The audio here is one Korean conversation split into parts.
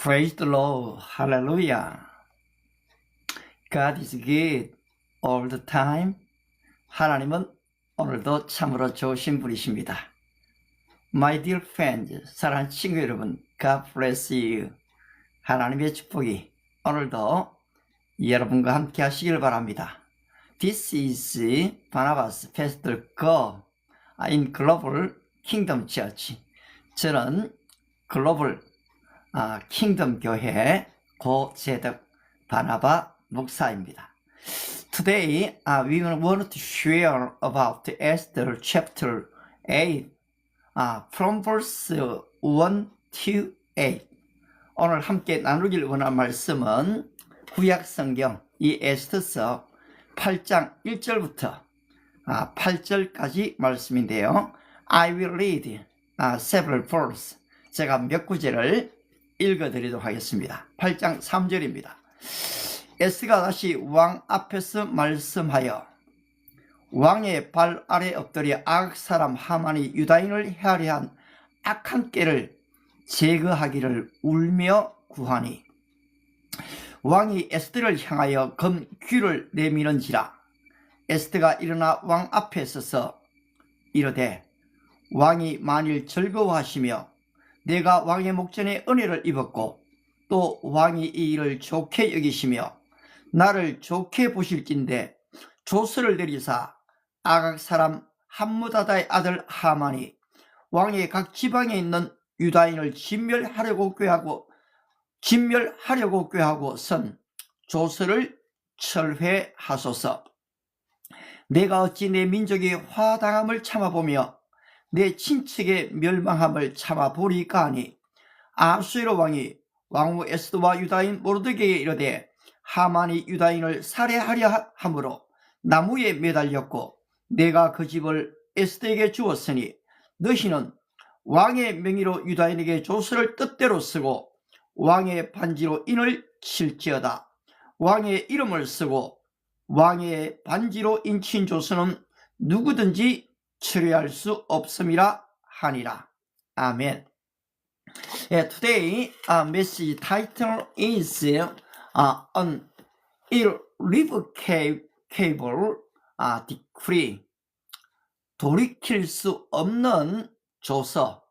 Praise the Lord. Hallelujah. God is good all the time. 하나님은 오늘도 참으로 좋으신 분이십니다. My dear friends, 사랑하는 친구 여러분, God bless you. 하나님의 축복이 오늘도 여러분과 함께 하시길 바랍니다. This is Barnabas Pastor Go in Global Kingdom Church. 저는 글로벌 킹덤 교회 고재덕 바나바 목사입니다. Today we want to share about Esther chapter 8 from verse 1 to 8. 오늘 함께 나누길 원하는 말씀은 구약 성경 이 에스더서 8장 1절부터 8절까지 말씀인데요. I will read several verses. 제가 몇 구절을 읽어드리도록 하겠습니다. 8장 3절입니다. 에스더가 다시 왕 앞에서 말씀하여 왕의 발 아래 엎드려 아각 사람 하만이 유다인을 해하려 한 악한 꾀를 제거하기를 울며 구하니 왕이 에스더를 향하여 금귀를 내미는지라. 에스더가 일어나 왕 앞에 서서 이르되 왕이 만일 즐거워하시며 내가 왕의 목전에 은혜를 입었고 또 왕이 이 일을 좋게 여기시며 나를 좋게 보실진대 조서를 내리사 아각 사람 함무다다의 아들 하만이 왕의 각 지방에 있는 유다인을 진멸하려고 꾀하고 선 조서를 철회하소서. 내가 어찌 내 민족이 화당함을 참아보며 내 친척의 멸망함을 참아보리까 하니 아수에로 왕이 왕후 에스더와 유다인 모르드게에 이르되 하만이 유다인을 살해하려 함으로 나무에 매달렸고 내가 그 집을 에스더에게 주었으니 너희는 왕의 명의로 유다인에게 조서를 뜻대로 쓰고 왕의 반지로 인을 칠지어다. 왕의 이름을 쓰고 왕의 반지로 인친 조서는 누구든지 철회할 수 없음이라 하니라. 아멘. Today message title is an irrevocable decree. 돌이킬 수 없는 조서.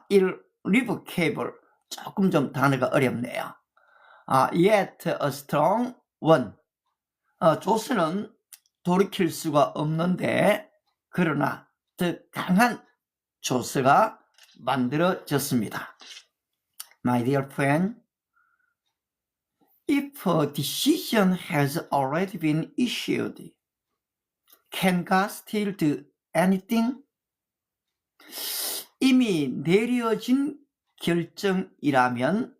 irrevocable. 조금 좀 단어가 어렵네요. Yet a strong one. 조서는 돌이킬 수가 없는데 그러나 더 강한 조서가 만들어졌습니다. My dear friend, if a decision has already been issued, can God still do anything? 이미 내려진 결정이라면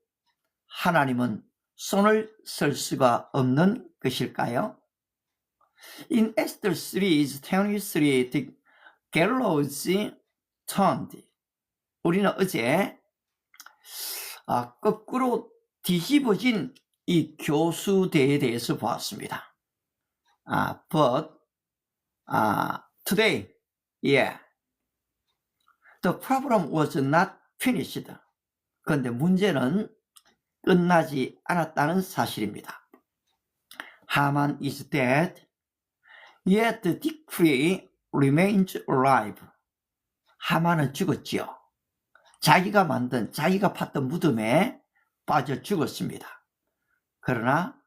하나님은 손을 쓸 수가 없는 것일까요? In Esther 3:23, the gallows turned. 우리는 어제 거꾸로 뒤집어진 이 교수대에 대해서 보았습니다. But today, the problem was not finished. 그런데 문제는 끝나지 않았다는 사실입니다. Haman is dead. Yet the decree remains alive. 하만은 죽었지요. 자기가 팠던 무덤에 빠져 죽었습니다. 그러나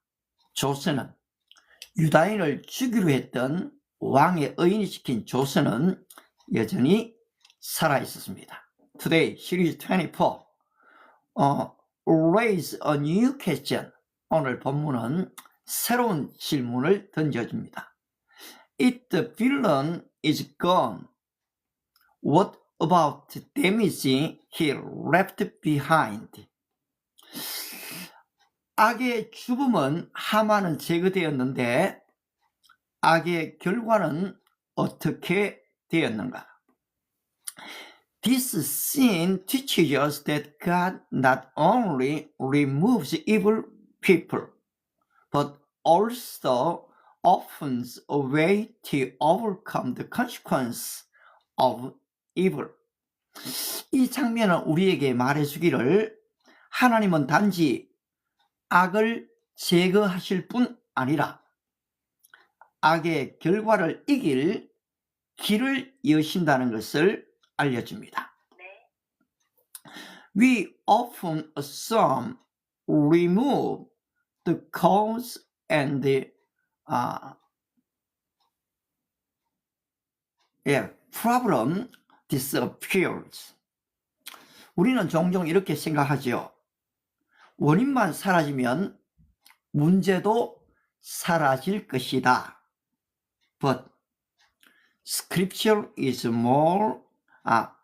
조서는 유다인을 죽이려 했던 왕의 의인이 시킨 조서는 여전히 살아있었습니다. Today, series 24, raise a new question. 오늘 본문은 새로운 질문을 던져줍니다. If the villain is gone, what about the damage he left behind? 악의 죽음은 하만은 제거되었는데 악의 결과는 어떻게 되었는가? This scene teaches us that God not only removes evil people, but also opens a way to overcome the consequence of evil. 이 장면은 우리에게 말해주기를 하나님은 단지 악을 제거하실 뿐 아니라 악의 결과를 이길 길을 여신다는 것을 알려줍니다. We often assume, remove the cause and the problem disappears. 우리는 종종 이렇게 생각하죠. 원인만 사라지면 문제도 사라질 것이다. But Scripture is more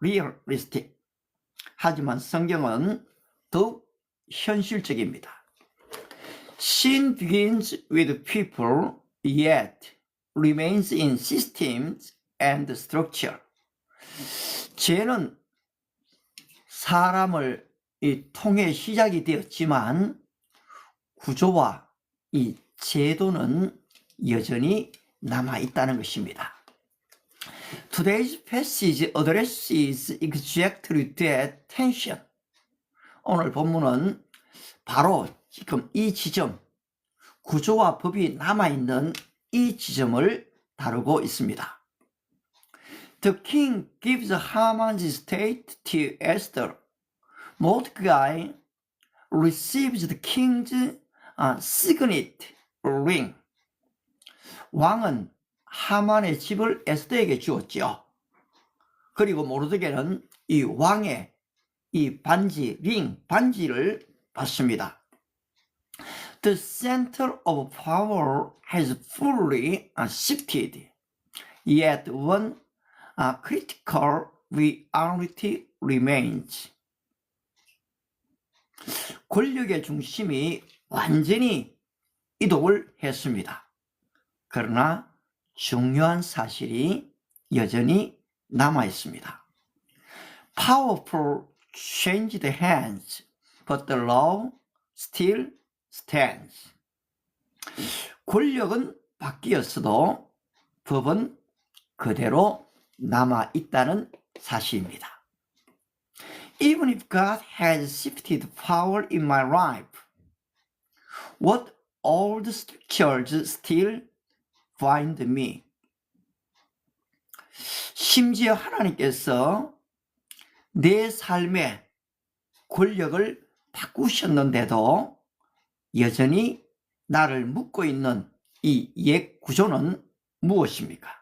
realistic. 하지만 성경은 더욱 현실적입니다. Sin begins with people, yet remains in systems and structure. 죄는 사람을 통해 시작이 되었지만 구조와 이 제도는 여전히 남아있다는 것입니다. Today's passage addresses exactly that tension. 오늘 본문은 바로 지금 이 지점, 구조와 법이 남아있는 이 지점을 다루고 있습니다. The king gives Haman's estate to Esther. Mordecai receives the king's signet ring. 왕은 하만의 집을 에스더에게 주었지요. 그리고 모르드게는 이 왕의 이 반지, 링, 반지를 받습니다. The center of power has fully shifted, yet one critical reality remains. 권력의 중심이 완전히 이동을 했습니다. 그러나 중요한 사실이 여전히 남아 있습니다. Powerful changed hands, but the law still stands. 권력은 바뀌었어도 법은 그대로 남아 있다는 사실입니다. Even if God has shifted power in my life, what old structures still bind me? 심지어 하나님께서 내 삶의 권력을 바꾸셨는데도 여전히 나를 묶고 있는 이 옛 구조는 무엇입니까?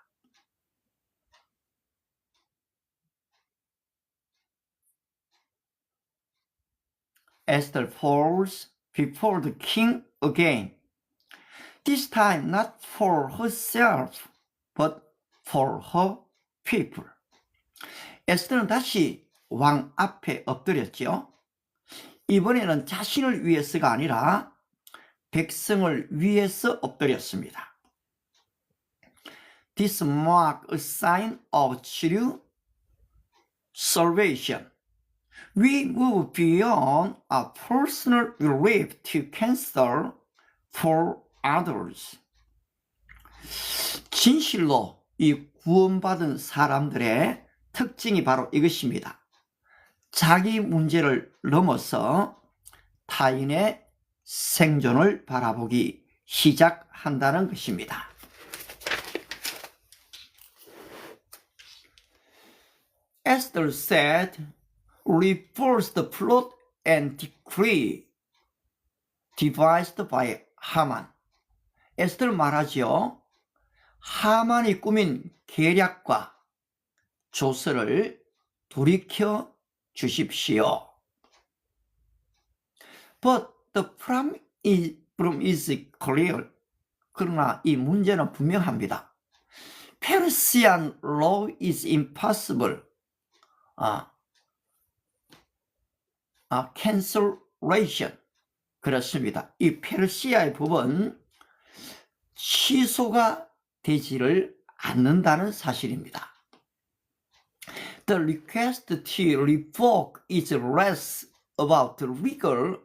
Esther falls before the king again. This time not for herself, but for her people. 에스더는 다시 왕 앞에 엎드렸죠. 이번에는 자신을 위해서가 아니라 백성을 위해서 엎드렸습니다. This marks a sign of true salvation. We move beyond a personal relief to cancel for others. 진실로 이 구원받은 사람들의 특징이 바로 이것입니다. 자기 문제를 넘어서 타인의 생존을 바라보기 시작한다는 것입니다. Esther said, reverse the plot and decree devised by Haman. 에스더를 말하지요. 하만이 꾸민 계략과 조서를 돌이켜 주십시오. But the problem is clear. 그러나 이 문제는 분명합니다. Persian law is impossible. cancellation. 그렇습니다. 이 페르시아의 법은 취소가 되지를 않는다는 사실입니다. The request to revoke is less about legal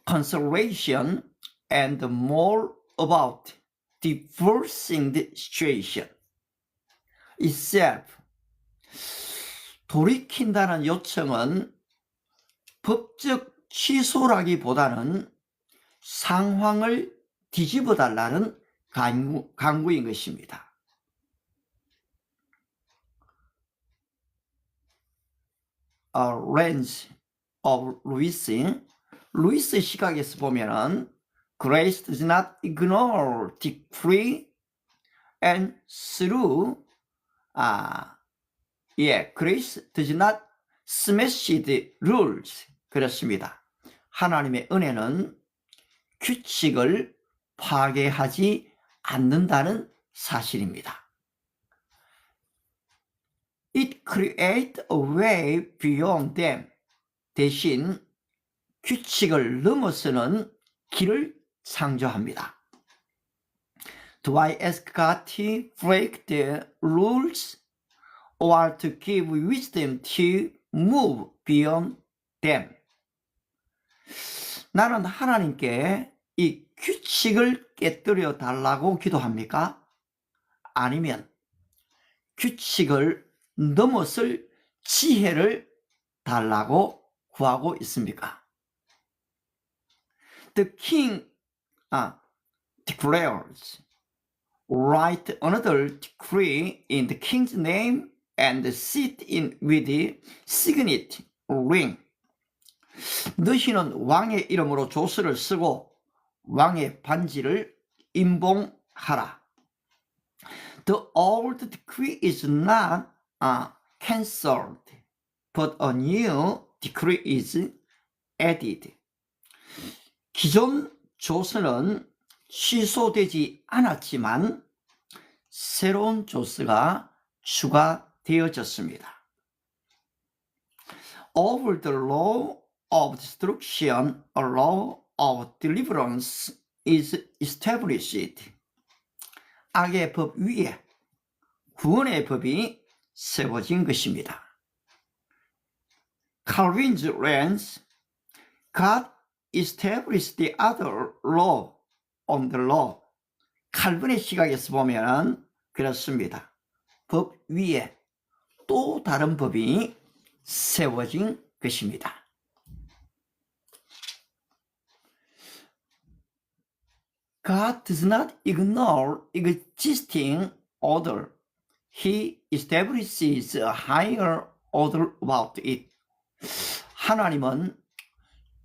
consideration and more about divorcing the situation itself. 돌이킨다는 요청은 법적 취소라기보다는 상황을 뒤집어 달라는 강구인 것입니다. A range of 루이스 시각에서 보면은 Grace does not ignore decree and through Grace does not smash the rules. 그렇습니다. 하나님의 은혜는 규칙을 파괴하지 않는다는 사실입니다. It creates a way beyond them. 대신 규칙을 넘어서는 길을 창조합니다. Do I ask God to break the rules or to give wisdom to move beyond them? 나는 하나님께 이 규칙을 깨뜨려 달라고 기도합니까? 아니면 규칙을 넘어설 지혜를 달라고 구하고 있습니까? The king declares, write another decree in the king's name and sit in with the signet ring. 너희는 왕의 이름으로 조서를 쓰고 왕의 반지를 임봉하라. The old decree is not cancelled, but a new decree is added. 기존 조서는 취소되지 않았지만 새로운 조서가 추가되어졌습니다. Over the law of destruction, a law of deliverance is established. 악의 법 위에 구원의 법이 세워진 것입니다. Calvin's reigns, God established the other law on the law. 칼빈의 시각에서 보면 그렇습니다. 법 위에 또 다른 법이 세워진 것입니다. God does not ignore existing order. He establishes a higher order about it. 하나님은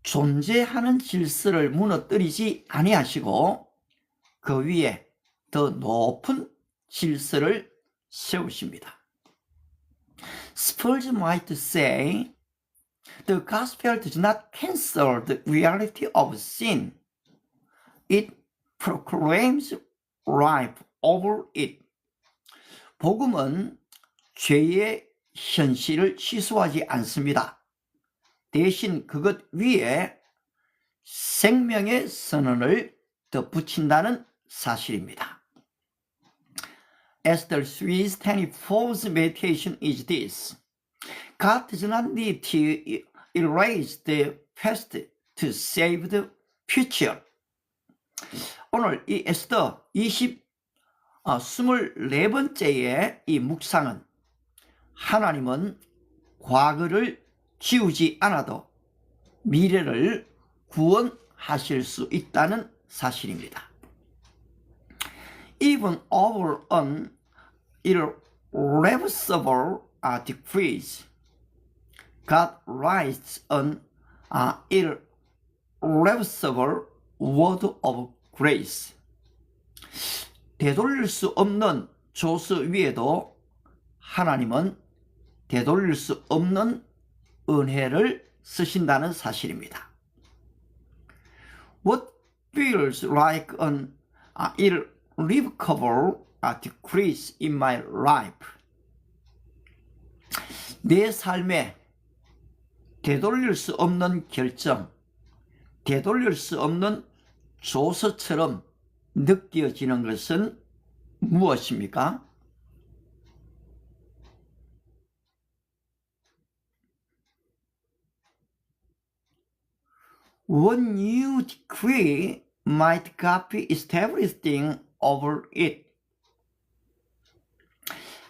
존재하는 질서를 무너뜨리지 아니하시고 그 위에 더 높은 질서를 세우십니다. Spurgeon might say, the gospel does not cancel the reality of sin. It proclaims life over it. 복음은 죄의 현실을 취소하지 않습니다. 대신 그것 위에 생명의 선언을 덧붙인다는 사실입니다. Esther 3:24's meditation is this. God does not need to erase the past to save the future. 오늘 이 에스더 24번째의 이 묵상은 하나님은 과거를 지우지 않아도 미래를 구원하실 수 있다는 사실입니다. Even over an irreversible decrees, God writes an irreversible word of grace. 되돌릴 수 없는 조서 위에도 하나님은 되돌릴 수 없는 은혜를 쓰신다는 사실입니다. What feels like an irrevocable decrease in my life? 내 삶에 되돌릴 수 없는 결정, 되돌릴 수 없는 조서처럼 느껴지는 것은 무엇입니까? One new decree might copy establishing over it.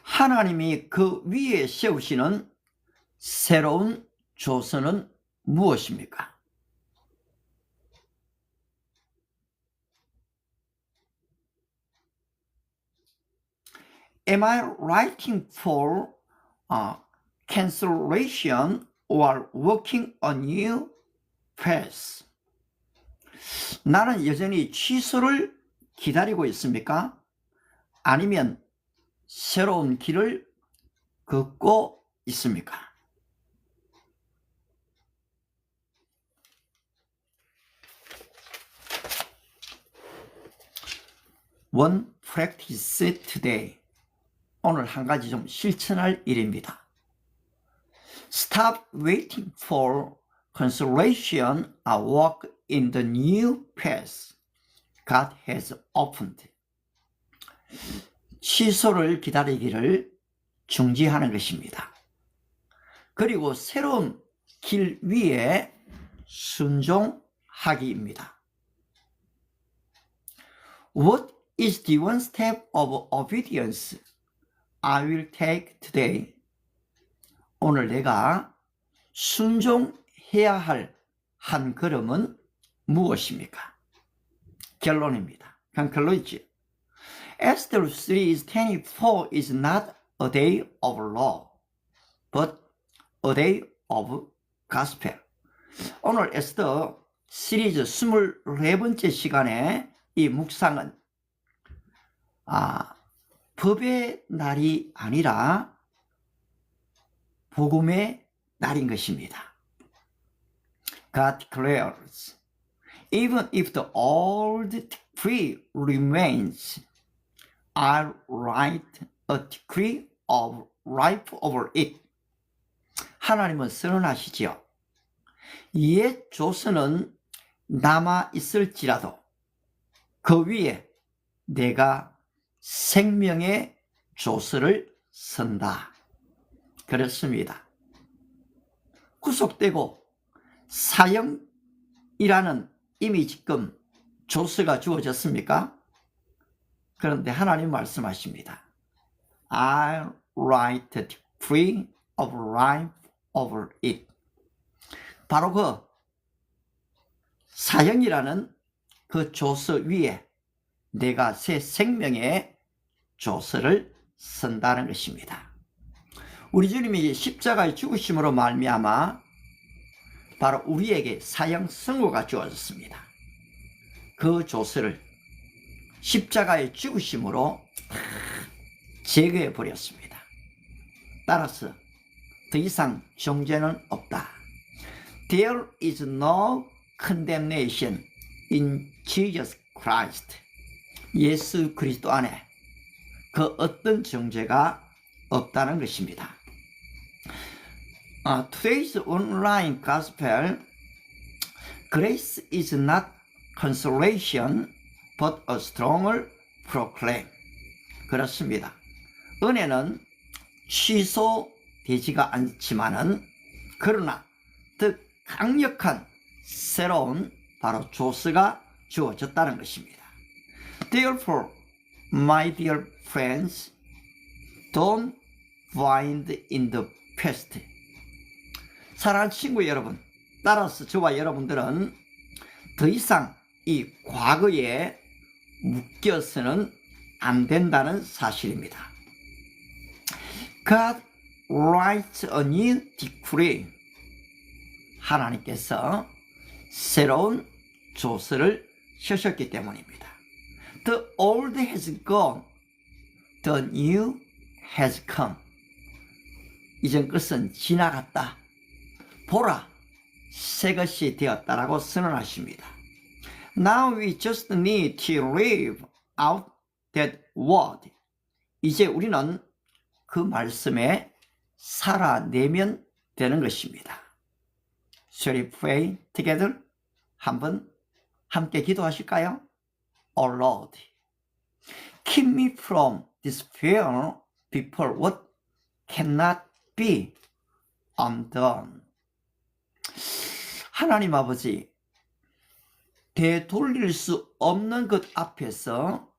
하나님이 그 위에 세우시는 새로운 조서는 무엇입니까? Am I writing for cancellation or working on new path? 나는 여전히 취소를 기다리고 있습니까? 아니면 새로운 길을 걷고 있습니까? One practice today. 오늘 한 가지 좀 실천할 일입니다. Stop waiting for consolation or walk in the new path God has opened. 취소를 기다리기를 중지하는 것입니다. 그리고 새로운 길 위에 순종하기입니다. What is the one step of obedience I will take today? 오늘 내가 순종해야 할 한 걸음은 무엇입니까? 결론입니다. 그냥 결론이지. Esther 3:24 is not a day of law, but a day of gospel. 오늘 에스더 시리즈 24번째 시간에 이 묵상은 법의 날이 아니라 복음의 날인 것입니다. God declares, even if the old decree remains, I'll write a decree of life over it. 하나님은 선언하시지요. 옛 조서는 남아 있을지라도 그 위에 내가 생명의 조서를 선다. 그렇습니다. 구속되고 사형이라는 이미 지금 조서가 주어졌습니까? 그런데 하나님 말씀하십니다. I'll write the decree of life over it. 바로 그 사형이라는 그 조서 위에 내가 새 생명의 조서를 쓴다는 것입니다. 우리 주님이 십자가의 죽으심으로 말미암아 바로 우리에게 사형 선고가 주어졌습니다. 그 조서를 십자가의 죽으심으로 제거해 버렸습니다. 따라서 더 이상 정죄는 없다. There is no condemnation in Jesus Christ. 예수 그리스도 안에 그 어떤 정죄가 없다는 것입니다. Today's online gospel, grace is not consolation, but a stronger proclaim. 그렇습니다. 은혜는 취소되지가 않지만은 그러나 더 강력한 새로운 바로 조서가 주어졌다는 것입니다. Therefore, my dear friends, don't find in the past. 사랑하는 친구 여러분, 따라서 저와 여러분들은 더 이상 이 과거에 묶여서는 안 된다는 사실입니다. God writes a new decree. 하나님께서 새로운 조서를 쓰셨기 때문입니다. The old has gone, the new has come. 이전 것은 지나갔다. 보라, 새 것이 되었다라고 선언하십니다. Now we just need to live out that word. 이제 우리는 그 말씀에 살아내면 되는 것입니다. Shall we pray together? 한번 함께 기도하실까요? Oh Lord, keep me from despair before what cannot be undone. 하나님 아버지, 되돌릴 수 없는 것 앞에서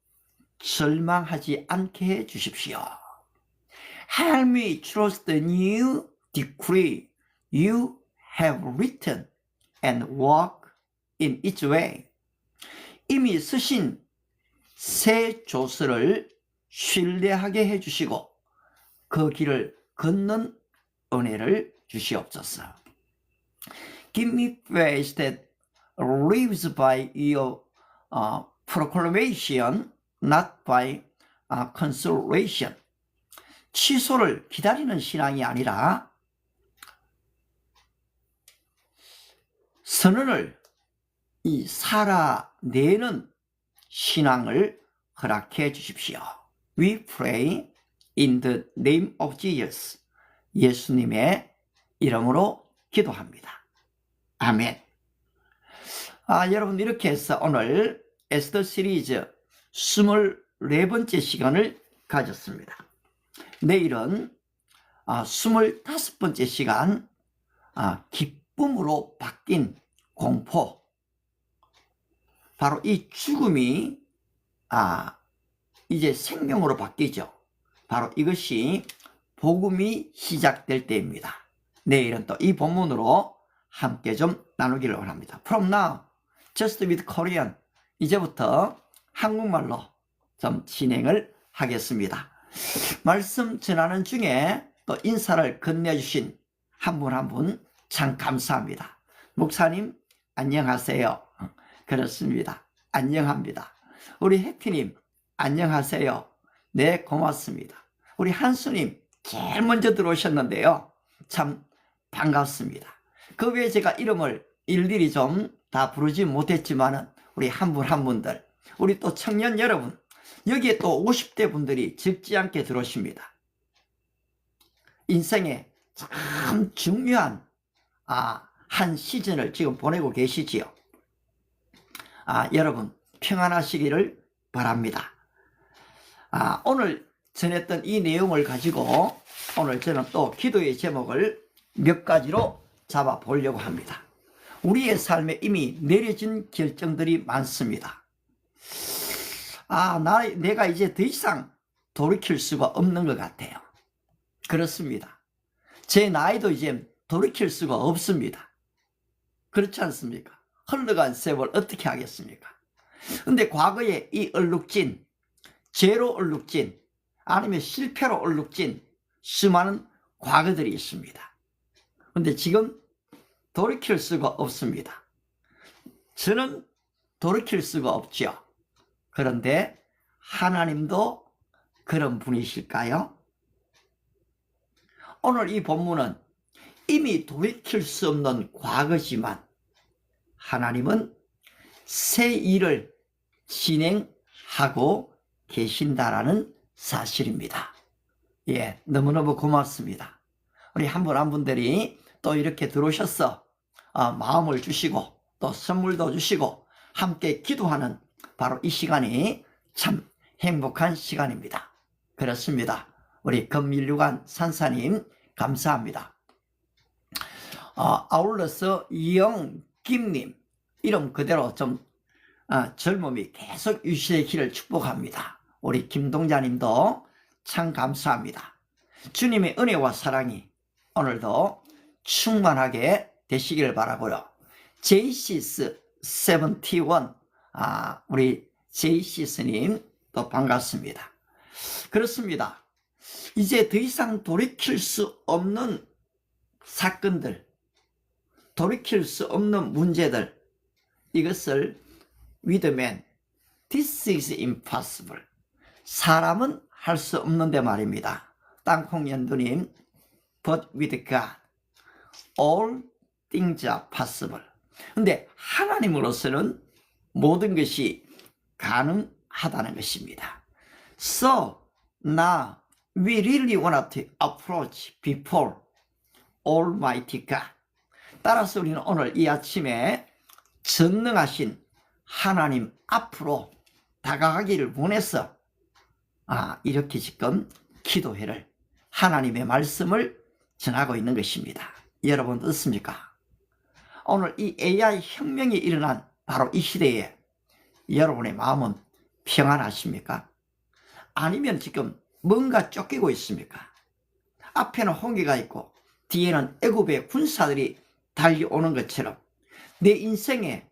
절망하지 않게 해 주십시오. Help me trust the new decree you have written and walk in its way. 이미 쓰신 새 조서를 신뢰하게 해주시고 그 길을 걷는 은혜를 주시옵소서. Give me praise that lives by your proclamation, not by consolation. 취소를 기다리는 신앙이 아니라 선언을 살아내는 신앙을 허락해 주십시오. We pray in the name of Jesus. 예수님의 이름으로 기도합니다. 아멘. 여러분, 이렇게 해서 오늘 에스더 시리즈 24번째 시간을 가졌습니다. 내일은 25번째 시간, 기쁨으로 바뀐 공포. 바로 이 죽음이 이제 생명으로 바뀌죠. 바로 이것이 복음이 시작될 때입니다. 내일은 또 이 본문으로 함께 좀 나누기를 원합니다. From now, just with Korean. 이제부터 한국말로 좀 진행을 하겠습니다. 말씀 전하는 중에 또 인사를 건네주신 한 분 한 분 참 감사합니다. 목사님 안녕하세요. 그렇습니다. 안녕합니다. 우리 해피님 안녕하세요. 네, 고맙습니다. 우리 한수님 제일 먼저 들어오셨는데요. 참 반갑습니다. 그 외에 제가 이름을 일일이 좀 다 부르지 못했지만은 우리 한 분 한 분들, 우리 또 청년 여러분, 여기에 또 50대 분들이 적지 않게 들어오십니다. 인생에 참 중요한 한 시즌을 지금 보내고 계시지요. 여러분 평안하시기를 바랍니다. 오늘 전했던 이 내용을 가지고 오늘 저는 또 기도의 제목을 몇 가지로 잡아 보려고 합니다. 우리의 삶에 이미 내려진 결정들이 많습니다. 내가 이제 더 이상 돌이킬 수가 없는 것 같아요. 그렇습니다. 제 나이도 이제 돌이킬 수가 없습니다. 그렇지 않습니까? 흘러간 세월 어떻게 하겠습니까? 근데 과거에 이 얼룩진, 죄로 얼룩진, 아니면 실패로 얼룩진 수많은 과거들이 있습니다. 근데 지금 돌이킬 수가 없습니다. 저는 돌이킬 수가 없죠. 그런데 하나님도 그런 분이실까요? 오늘 이 본문은 이미 돌이킬 수 없는 과거지만 하나님은 새 일을 진행하고 계신다라는 사실입니다. 예, 너무너무 고맙습니다. 우리 한 분 한 분들이 또 이렇게 들어오셔서 마음을 주시고 또 선물도 주시고 함께 기도하는 바로 이 시간이 참 행복한 시간입니다. 그렇습니다. 우리 금밀유관 산사님 감사합니다. 아울러서 이영김님 이름 그대로 좀 젊음이 계속 유지되기를 축복합니다. 우리 김동자님도 참 감사합니다. 주님의 은혜와 사랑이 오늘도 충만하게 되시기를 바라고요. 제이시스 71 우리 제이시스님 또 반갑습니다. 그렇습니다. 이제 더 이상 돌이킬 수 없는 사건들, 돌이킬 수 없는 문제들, 이것을 with man, this is impossible. 사람은 할 수 없는데 말입니다. 땅콩연두님, but with God, all things are possible. 근데 하나님으로서는 모든 것이 가능하다는 것입니다. So now we really want to approach before Almighty God. 따라서 우리는 오늘 이 아침에 전능하신 하나님 앞으로 다가가기를 원해서 이렇게 지금 기도회를 하나님의 말씀을 전하고 있는 것입니다. 여러분 어떻습니까? 오늘 이 AI 혁명이 일어난 바로 이 시대에 여러분의 마음은 평안하십니까? 아니면 지금 뭔가 쫓기고 있습니까? 앞에는 홍해가 있고 뒤에는 애굽의 군사들이 달려오는 것처럼 내 인생에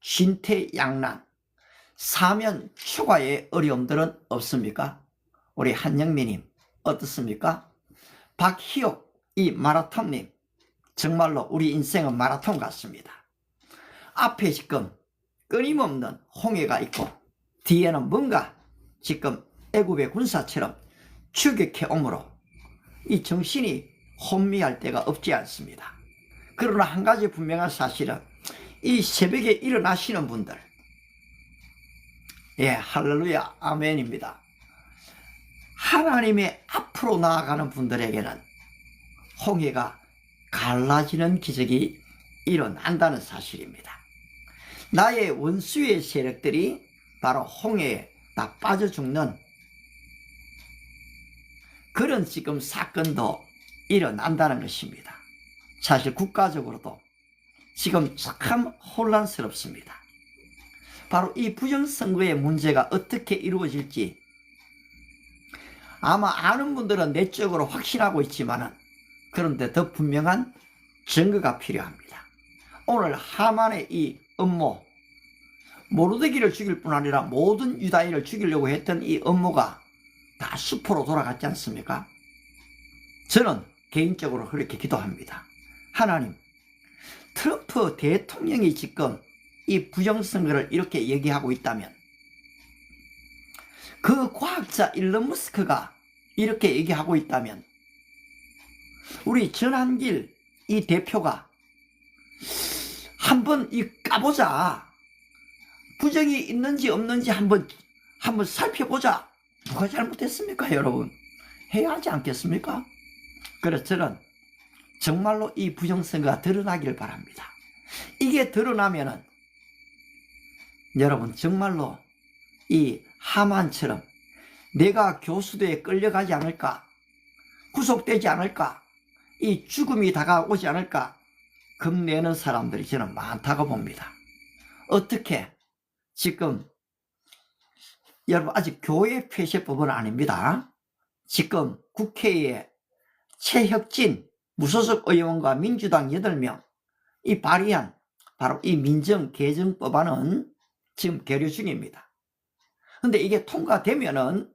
진퇴양난, 사면초가의 어려움들은 없습니까? 우리 한영민님 어떻습니까? 박희옥 이 마라톤님, 정말로 우리 인생은 마라톤 같습니다. 앞에 지금 끊임없는 홍해가 있고 뒤에는 뭔가 지금 애굽의 군사처럼 추격해 오므로 이 정신이 혼미할 때가 없지 않습니다. 그러나 한 가지 분명한 사실은 이 새벽에 일어나시는 분들, 예, 할렐루야, 아멘입니다. 하나님의 앞으로 나아가는 분들에게는 홍해가 갈라지는 기적이 일어난다는 사실입니다. 나의 원수의 세력들이 바로 홍해에 다 빠져 죽는 그런 지금 사건도 일어난다는 것입니다. 사실 국가적으로도 지금 참 혼란스럽습니다. 바로 이 부정선거의 문제가 어떻게 이루어질지 아마 아는 분들은 내적으로 확신하고 있지만은 그런데 더 분명한 증거가 필요합니다. 오늘 하만의 이 음모, 모르드기를 죽일 뿐 아니라 모든 유다인을 죽이려고 했던 이 음모가 다 수포로 돌아갔지 않습니까? 저는 개인적으로 그렇게 기도합니다. 하나님, 트럼프 대통령이 지금 이 부정선거를 이렇게 얘기하고 있다면, 그 과학자 일론 머스크가 이렇게 얘기하고 있다면, 우리 전한길 이 대표가 한번 이 까보자, 부정이 있는지 없는지 한번 살펴보자. 누가 잘못했습니까, 여러분? 해야 하지 않겠습니까? 그래서 저는 정말로 이 부정선거가 드러나기를 바랍니다. 이게 드러나면은 여러분 정말로 이 하만처럼 내가 교수대에 끌려가지 않을까, 구속되지 않을까, 이 죽음이 다가오지 않을까 겁내는 사람들이 저는 많다고 봅니다. 어떻게 지금 여러분 아직 교회 폐쇄법은 아닙니다. 지금 국회에 최혁진 무소속 의원과 민주당 8명 이 발의한 바로 이 민정개정법안은 지금 계류 중입니다. 근데 이게 통과되면은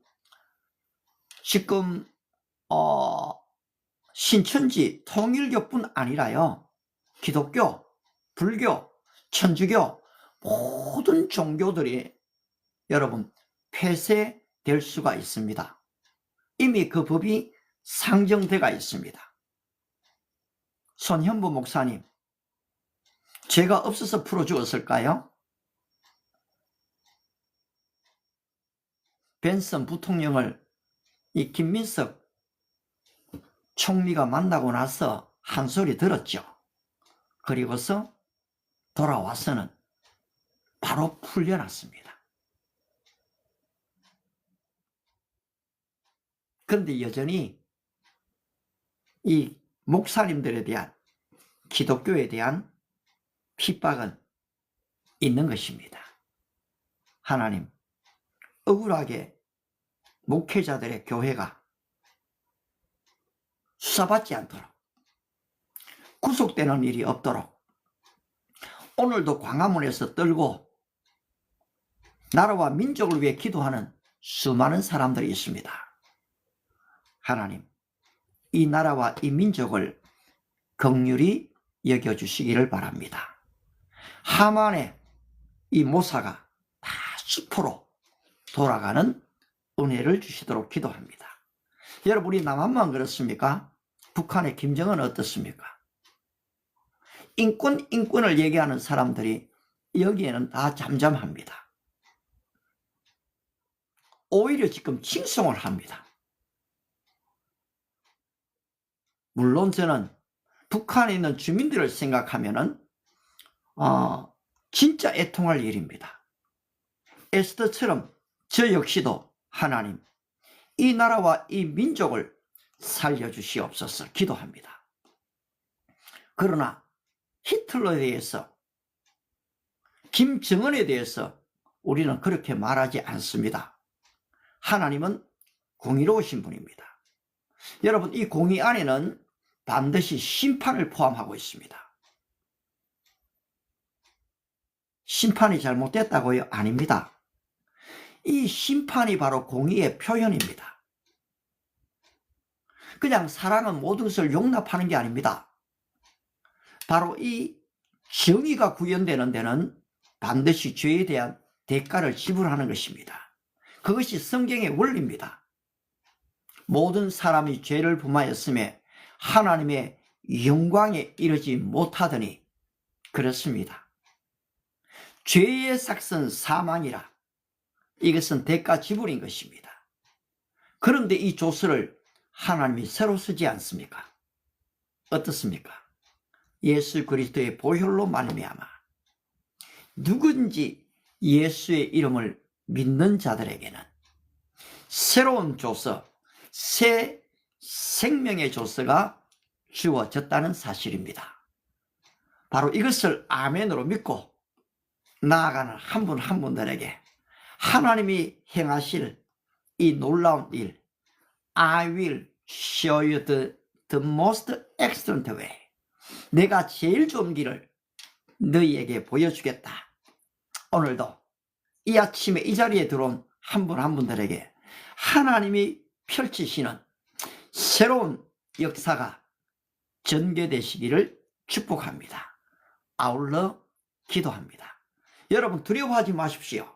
지금 신천지 통일교뿐 아니라요, 기독교, 불교, 천주교 모든 종교들이 여러분 폐쇄될 수가 있습니다. 이미 그 법이 상정되어 있습니다. 손현보 목사님, 죄가 없어서 풀어주었을까요? 벤슨 부통령을 이 김민석 총리가 만나고 나서 한 소리 들었죠. 그리고서 돌아와서는 바로 풀려났습니다. 그런데 여전히 이 목사님들에 대한, 기독교에 대한 핍박은 있는 것입니다. 하나님, 억울하게 목회자들의 교회가 수사받지 않도록, 구속되는 일이 없도록, 오늘도 광화문에서 떨고 나라와 민족을 위해 기도하는 수많은 사람들이 있습니다. 하나님, 이 나라와 이 민족을 긍휼히 여겨주시기를 바랍니다. 하만의 이 모사가 다 수포로 돌아가는 은혜를 주시도록 기도합니다. 여러분, 우리 남한만 그렇습니까? 북한의 김정은 어떻습니까? 인권을 얘기하는 사람들이 여기에는 다 잠잠합니다. 오히려 지금 칭송을 합니다. 물론 저는 북한에 있는 주민들을 생각하면은 진짜 애통할 일입니다. 에스더처럼 저 역시도 하나님, 이 나라와 이 민족을 살려주시옵소서 기도합니다. 그러나 히틀러에 대해서, 김정은에 대해서 우리는 그렇게 말하지 않습니다. 하나님은 공의로우신 분입니다. 여러분, 이 공의 안에는 반드시 심판을 포함하고 있습니다. 심판이 잘못됐다고요? 아닙니다. 이 심판이 바로 공의의 표현입니다. 그냥 사랑은 모든 것을 용납하는 게 아닙니다. 바로 이 정의가 구현되는 데는 반드시 죄에 대한 대가를 지불하는 것입니다. 그것이 성경의 원리입니다. 모든 사람이 죄를 범하였음에 하나님의 영광에 이르지 못하더니 그렇습니다. 죄의 삭은 사망이라. 이것은 대가 지불인 것입니다. 그런데 이 조서를 하나님이 새로 쓰지 않습니까? 어떻습니까? 예수 그리스도의 보혈로 말미암아 누군지 예수의 이름을 믿는 자들에게는 새로운 조서, 새 생명의 조서가 주어졌다는 사실입니다. 바로 이것을 아멘으로 믿고 나아가는 한 분 한 분들에게 하나님이 행하실 이 놀라운 일, I will show you the most excellent way. 내가 제일 좋은 길을 너희에게 보여주겠다. 오늘도 이 아침에 이 자리에 들어온 한 분 한 분들에게 하나님이 펼치시는 새로운 역사가 전개되시기를 축복합니다. 아울러 기도합니다. 여러분 두려워하지 마십시오.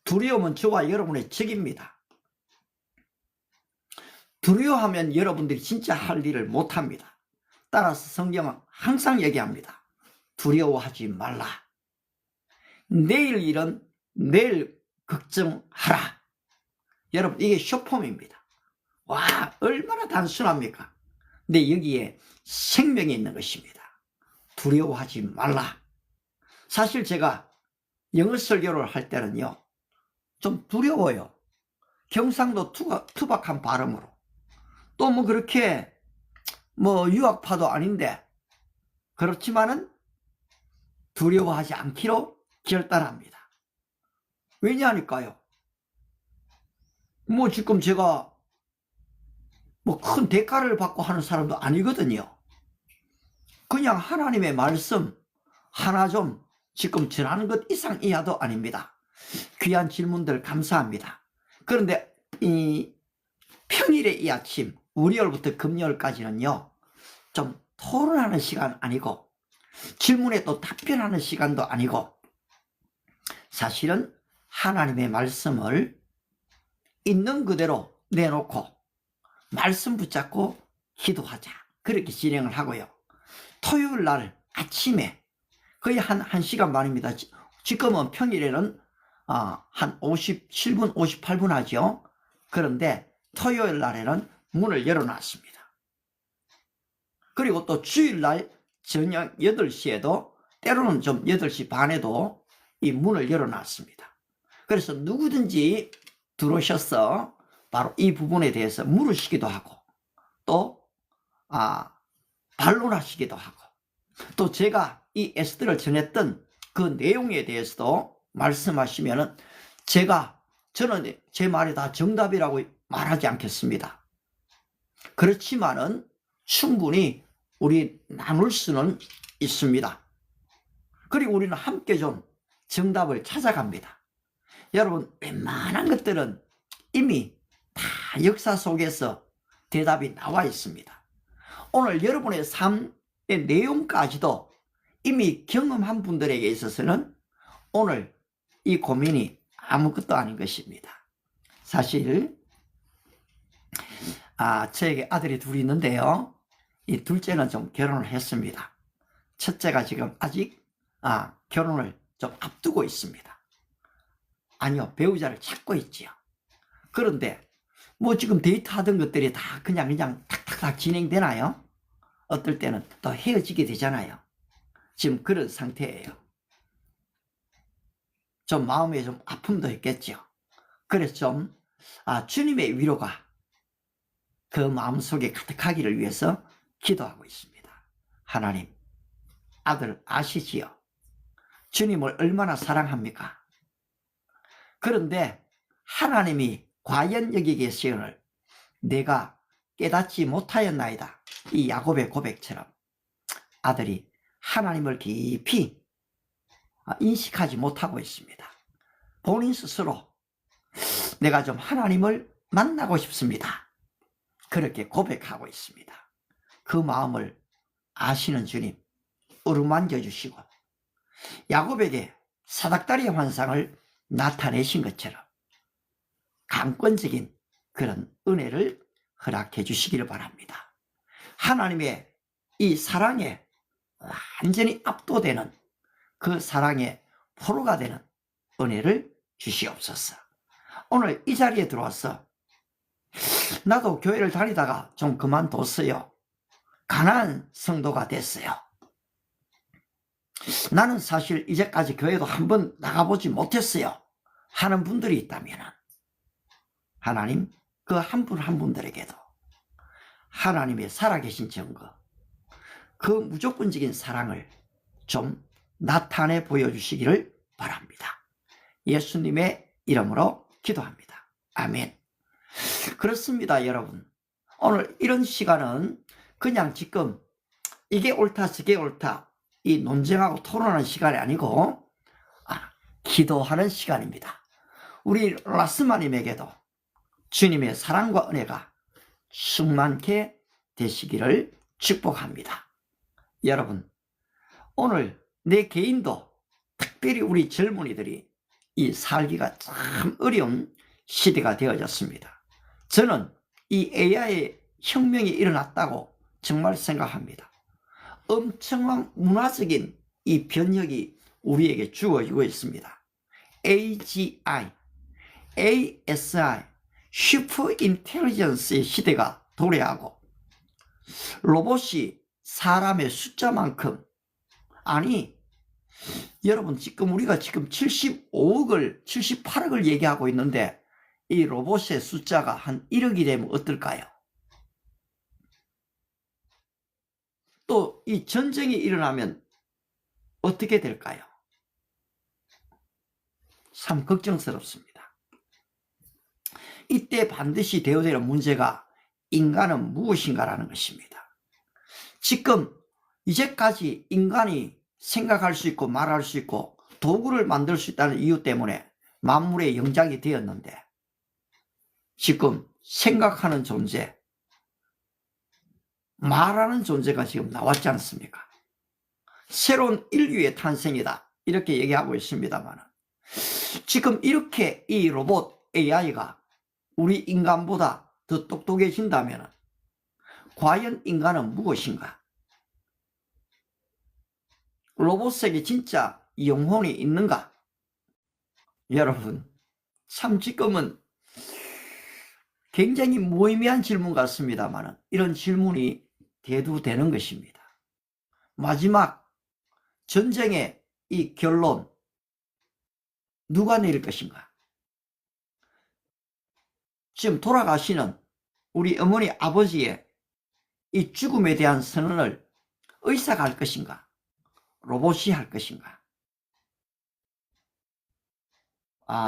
두려움은 저와 여러분의 적입니다. 두려워하면 여러분들이 진짜 할 일을 못합니다. 따라서 성경은 항상 얘기합니다. 두려워하지 말라. 내일 일은 내일 걱정하라. 여러분 이게 쇼폼입니다. 와 얼마나 단순합니까? 근데 여기에 생명이 있는 것입니다. 두려워하지 말라. 사실 제가 영어 설교를 할 때는요 좀 두려워요. 경상도 투박한 발음으로 또 뭐 그렇게 뭐 유학파도 아닌데 그렇지만은 두려워하지 않기로 결단합니다. 왜냐하니까요 뭐 지금 제가 뭐 큰 대가를 받고 하는 사람도 아니거든요. 그냥 하나님의 말씀 하나 좀 지금 전하는 것 이상 이하도 아닙니다. 귀한 질문들 감사합니다. 그런데 이 평일의 이 아침 월요일부터 금요일까지는요 좀 토론하는 시간 아니고 질문에 또 답변하는 시간도 아니고 사실은 하나님의 말씀을 있는 그대로 내놓고 말씀 붙잡고 기도하자 그렇게 진행을 하고요. 토요일 날 아침에 거의 한 1시간 반입니다. 지금은 평일에는 한 57분 58분 하죠. 그런데 토요일 날에는 문을 열어놨습니다. 그리고 또 주일 날 저녁 8시에도 때로는 좀 8시 반에도 이 문을 열어놨습니다. 그래서 누구든지 들어오셔서 바로 이 부분에 대해서 물으시기도 하고 또 반론하시기도 하고 또 제가 이 에스더를 전했던 그 내용에 대해서도 말씀하시면은 저는 제 말이 다 정답이라고 말하지 않겠습니다. 그렇지만은 충분히 우리 나눌 수는 있습니다. 그리고 우리는 함께 좀 정답을 찾아갑니다. 여러분 웬만한 것들은 이미 다 역사 속에서 대답이 나와 있습니다. 오늘 여러분의 삶의 내용까지도 이미 경험한 분들에게 있어서는 오늘 이 고민이 아무것도 아닌 것입니다. 사실 저에게 아들이 둘이 있는데요. 이 둘째는 좀 결혼을 했습니다. 첫째가 지금 아직 결혼을 좀 앞두고 있습니다. 아니요, 배우자를 찾고 있지요. 그런데 뭐 지금 데이트하던 것들이 다 그냥 탁탁탁 진행되나요? 어떨 때는 또 헤어지게 되잖아요. 지금 그런 상태예요. 좀 마음에 좀 아픔도 있겠죠. 그래서 좀 주님의 위로가 그 마음속에 가득하기를 위해서 기도하고 있습니다. 하나님, 아들 아시지요? 주님을 얼마나 사랑합니까? 그런데 하나님이 과연 여기 계시오늘 내가 깨닫지 못하였나이다. 이 야곱의 고백처럼 아들이 하나님을 깊이 인식하지 못하고 있습니다. 본인 스스로 내가 좀 하나님을 만나고 싶습니다. 그렇게 고백하고 있습니다. 그 마음을 아시는 주님 어루만져 주시고 야곱에게 사닥다리의 환상을 나타내신 것처럼 강권적인 그런 은혜를 허락해 주시기를 바랍니다. 하나님의 이 사랑에 완전히 압도되는 그 사랑의 포로가 되는 은혜를 주시옵소서. 오늘 이 자리에 들어와서 나도 교회를 다니다가 좀 그만뒀어요. 가난한 성도가 됐어요. 나는 사실 이제까지 교회도 한번 나가보지 못했어요 하는 분들이 있다면 하나님 그 한 분 한 분들에게도 하나님의 살아계신 증거, 그 무조건적인 사랑을 좀 나타내 보여주시기를 바랍니다. 예수님의 이름으로 기도합니다. 아멘. 그렇습니다, 여러분. 오늘 이런 시간은 그냥 지금 이게 옳다 저게 옳다 이 논쟁하고 토론하는 시간이 아니고 기도하는 시간입니다. 우리 라스마님에게도 주님의 사랑과 은혜가 충만케 되시기를 축복합니다. 여러분, 오늘 내 개인도 특별히 우리 젊은이들이 이 살기가 참 어려운 시대가 되어졌습니다. 저는 이 AI 혁명이 일어났다고 정말 생각합니다. 엄청난 문화적인 이 변혁이 우리에게 주어지고 있습니다. AGI, ASI, 슈퍼 인텔리전스의 시대가 도래하고 로봇이 사람의 숫자만큼 아니 여러분 지금 우리가 지금 75억을 78억을 얘기하고 있는데 이 로봇의 숫자가 한 1억이 되면 어떨까요? 또 이 전쟁이 일어나면 어떻게 될까요? 참 걱정스럽습니다. 이때 반드시 되어야 될 문제가 인간은 무엇인가라는 것입니다. 지금 이제까지 인간이 생각할 수 있고 말할 수 있고 도구를 만들 수 있다는 이유 때문에 만물의 영장이 되었는데 지금 생각하는 존재, 말하는 존재가 지금 나왔지 않습니까? 새로운 인류의 탄생이다 이렇게 얘기하고 있습니다만 지금 이렇게 이 로봇 AI가 우리 인간보다 더 똑똑해진다면 과연 인간은 무엇인가? 로봇에게 진짜 영혼이 있는가? 여러분 참 지금은 굉장히 무의미한 질문 같습니다만 이런 질문이 대두되는 것입니다. 마지막 전쟁의 이 결론 누가 내릴 것인가? 지금 돌아가시는 우리 어머니 아버지의 이 죽음에 대한 선언을 의사가 할 것인가? 로봇이 할 것인가?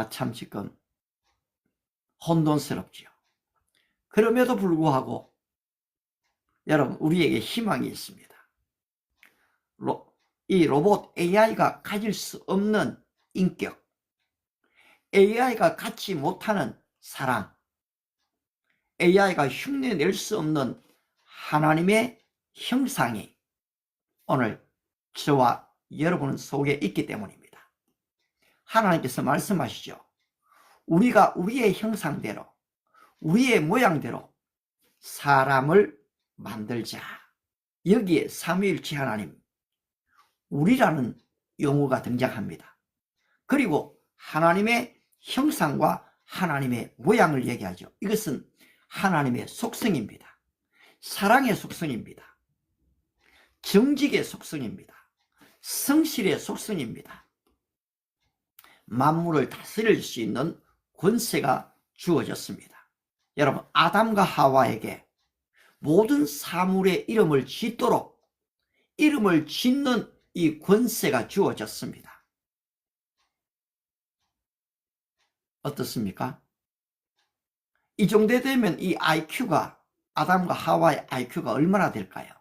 참 지금 혼돈스럽지요. 그럼에도 불구하고 여러분 우리에게 희망이 있습니다. 이 로봇 AI가 가질 수 없는 인격, AI가 갖지 못하는 사랑, AI가 흉내낼 수 없는 하나님의 형상이 오늘 저와 여러분 속에 있기 때문입니다. 하나님께서 말씀하시죠. 우리가 우리의 형상대로 우리의 모양대로 사람을 만들자. 여기에 삼위일체 하나님 우리라는 용어가 등장합니다. 그리고 하나님의 형상과 하나님의 모양을 얘기하죠. 이것은 하나님의 속성입니다. 사랑의 속성입니다. 정직의 속성입니다. 성실의 속성입니다. 만물을 다스릴 수 있는 권세가 주어졌습니다. 여러분 아담과 하와에게 모든 사물의 이름을 짓도록 이름을 짓는 이 권세가 주어졌습니다. 어떻습니까? 이 정도 되면 이 IQ가 아담과 하와의 IQ가 얼마나 될까요?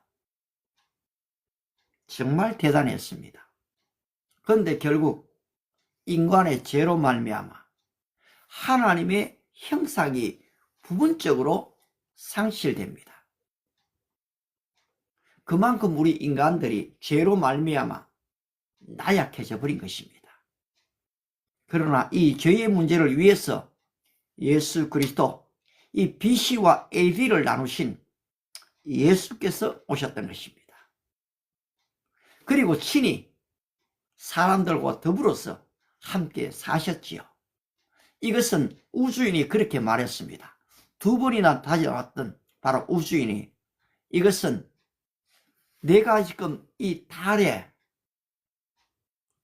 정말 대단했습니다. 그런데 결국 인간의 죄로 말미암아 하나님의 형상이 부분적으로 상실됩니다. 그만큼 우리 인간들이 죄로 말미암아 나약해져 버린 것입니다. 그러나 이 죄의 문제를 위해서 예수 그리스도, 이 BC와 AD를 나누신 예수께서 오셨던 것입니다. 그리고 친히 사람들과 더불어서 함께 사셨지요. 이것은 우주인이 그렇게 말했습니다. 2번이나 다져왔던 바로 우주인이, 이것은 내가 지금 이 달에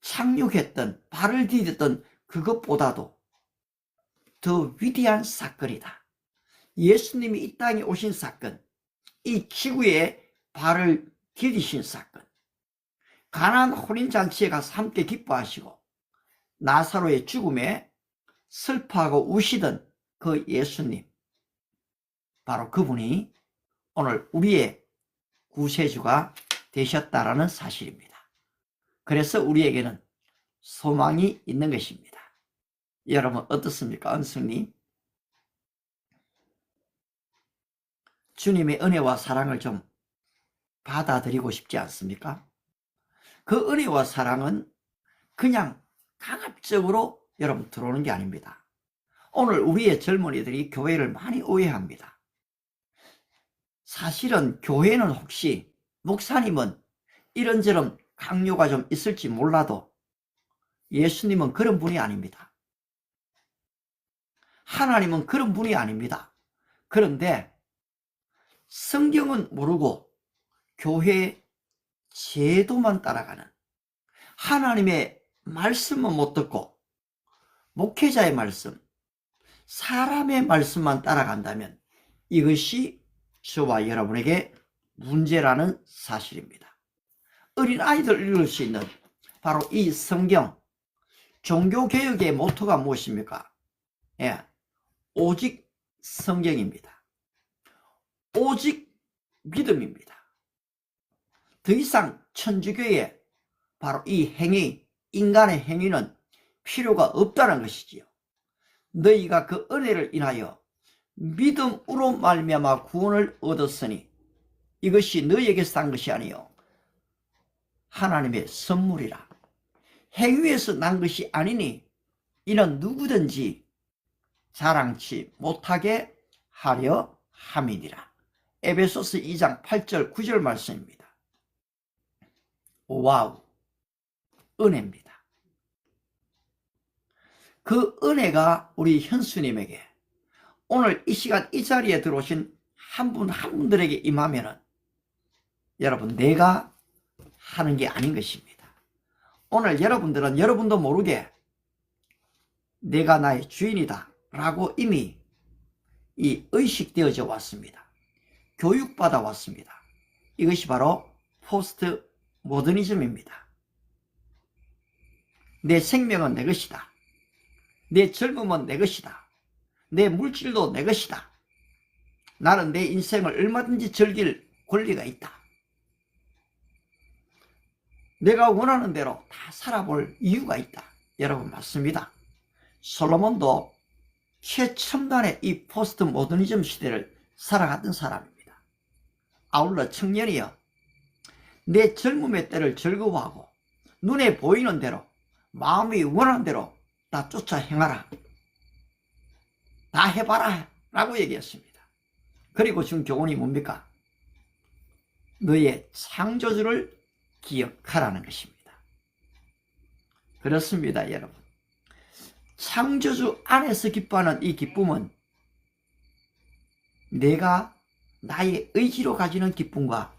착륙했던, 발을 디뎠던 그것보다도 더 위대한 사건이다. 예수님이 이 땅에 오신 사건, 이 지구에 발을 디디신 사건, 가나안 혼인잔치에 가서 함께 기뻐하시고 나사로의 죽음에 슬퍼하고 우시던 그 예수님, 바로 그분이 오늘 우리의 구세주가 되셨다라는 사실입니다. 그래서 우리에게는 소망이 있는 것입니다. 여러분 어떻습니까? 은숙님, 주님의 은혜와 사랑을 좀 받아들이고 싶지 않습니까? 그 은혜와 사랑은 그냥 강압적으로 여러분 들어오는 게 아닙니다. 오늘 우리의 젊은이들이 교회를 많이 오해합니다. 사실은 교회는 혹시 목사님은 이런저런 강요가 좀 있을지 몰라도 예수님은 그런 분이 아닙니다. 하나님은 그런 분이 아닙니다. 그런데 성경은 모르고 교회 제도만 따라가는, 하나님의 말씀은 못 듣고 목회자의 말씀, 사람의 말씀만 따라간다면 이것이 저와 여러분에게 문제라는 사실입니다. 어린아이들 읽을 수 있는 바로 이 성경, 종교개혁의 모토가 무엇입니까? 예, 오직 성경입니다. 오직 믿음입니다. 더 이상 천주교의 바로 이 행위, 인간의 행위는 필요가 없다는 것이지요. 너희가 그 은혜를 인하여 믿음으로 말미암아 구원을 얻었으니 이것이 너희에게서 난 것이 아니요 하나님의 선물이라. 행위에서 난 것이 아니니 이는 누구든지 자랑치 못하게 하려 함이니라. 에베소서 2장 8절 9절 말씀입니다. 와우, 은혜입니다. 그 은혜가 우리 현수님에게 오늘 이 시간 이 자리에 들어오신 한 분 한 분들에게 임하면은 여러분 내가 하는 게 아닌 것입니다. 오늘 여러분들은 여러분도 모르게 내가 나의 주인이다 라고 이미 이 의식되어져 왔습니다. 교육받아 왔습니다. 이것이 바로 포스트 모더니즘입니다. 내 생명은 내 것이다. 내 젊음은 내 것이다. 내 물질도 내 것이다. 나는 내 인생을 얼마든지 즐길 권리가 있다. 내가 원하는 대로 다 살아볼 이유가 있다. 여러분 맞습니다. 솔로몬도 최첨단의 이 포스트 모더니즘 시대를 살아갔던 사람입니다. 아울러 청년이여, 내 젊음의 때를 즐거워하고 눈에 보이는 대로 마음이 원하는 대로 다 쫓아 행하라. 다 해봐라 라고 얘기했습니다. 그리고 준 교훈이 뭡니까? 너의 창조주를 기억하라는 것입니다. 그렇습니다, 여러분. 창조주 안에서 기뻐하는 이 기쁨은 내가 나의 의지로 가지는 기쁨과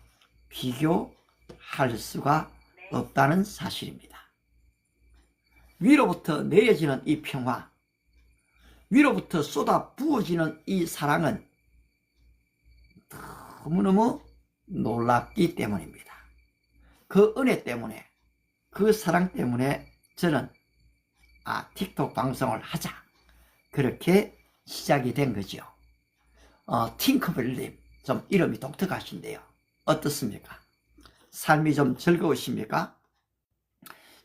비교할 수가 없다는 사실입니다. 위로부터 내려지는 이 평화, 위로부터 쏟아 부어지는 이 사랑은 너무너무 놀랍기 때문입니다. 그 은혜 때문에, 그 사랑 때문에 저는 틱톡 방송을 하자, 그렇게 시작이 된 거죠. 팅커벨님, 좀 이름이 독특하신데요. 어떻습니까? 삶이 좀 즐거우십니까?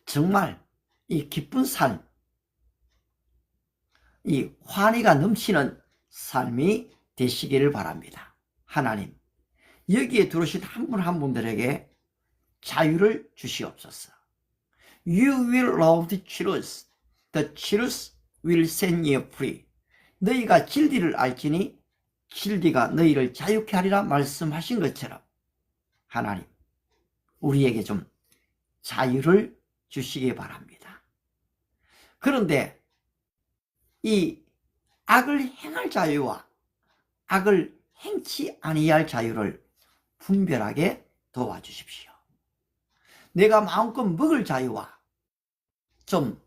정말 이 기쁜 삶, 이 환희가 넘치는 삶이 되시기를 바랍니다. 하나님, 여기에 들어오신 한 분 한 분들에게 자유를 주시옵소서. You will love the truth. The truth will set you free. 너희가 진리를 알지니 진리가 너희를 자유케 하리라 말씀하신 것처럼 하나님, 우리에게 좀 자유를 주시기 바랍니다. 그런데 이 악을 행할 자유와 악을 행치 아니할 자유를 분별하게 도와주십시오. 내가 마음껏 먹을 자유와 좀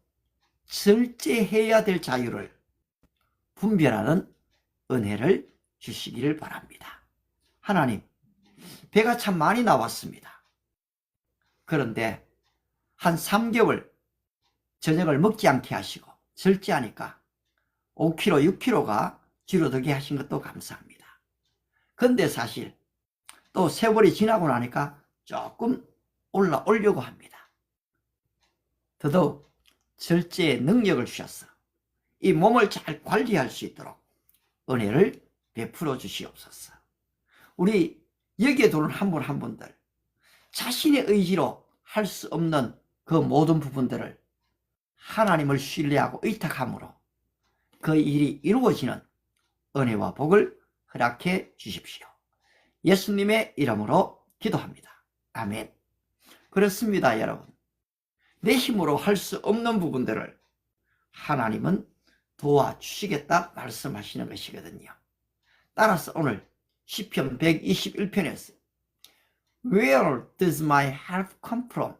절제해야 될 자유를 분별하는 은혜를 주시기를 바랍니다. 하나님, 배가 참 많이 나왔습니다. 그런데 한 3개월 저녁을 먹지 않게 하시고 절제하니까 5kg, 6kg가 줄어들게 하신 것도 감사합니다. 근데 사실 또 세월이 지나고 나니까 조금 올라오려고 합니다. 더더욱 절제의 능력을 주셔서 이 몸을 잘 관리할 수 있도록 은혜를 베풀어 주시옵소서. 우리 여기에 들어온 한 분 한 분들, 자신의 의지로 할 수 없는 그 모든 부분들을 하나님을 신뢰하고 의탁함으로 그 일이 이루어지는 은혜와 복을 허락해 주십시오. 예수님의 이름으로 기도합니다. 아멘. 그렇습니다, 여러분. 내 힘으로 할 수 없는 부분들을 하나님은 도와주시겠다 말씀하시는 것이거든요. 따라서 오늘 시편 121편에서 Where does my help come from?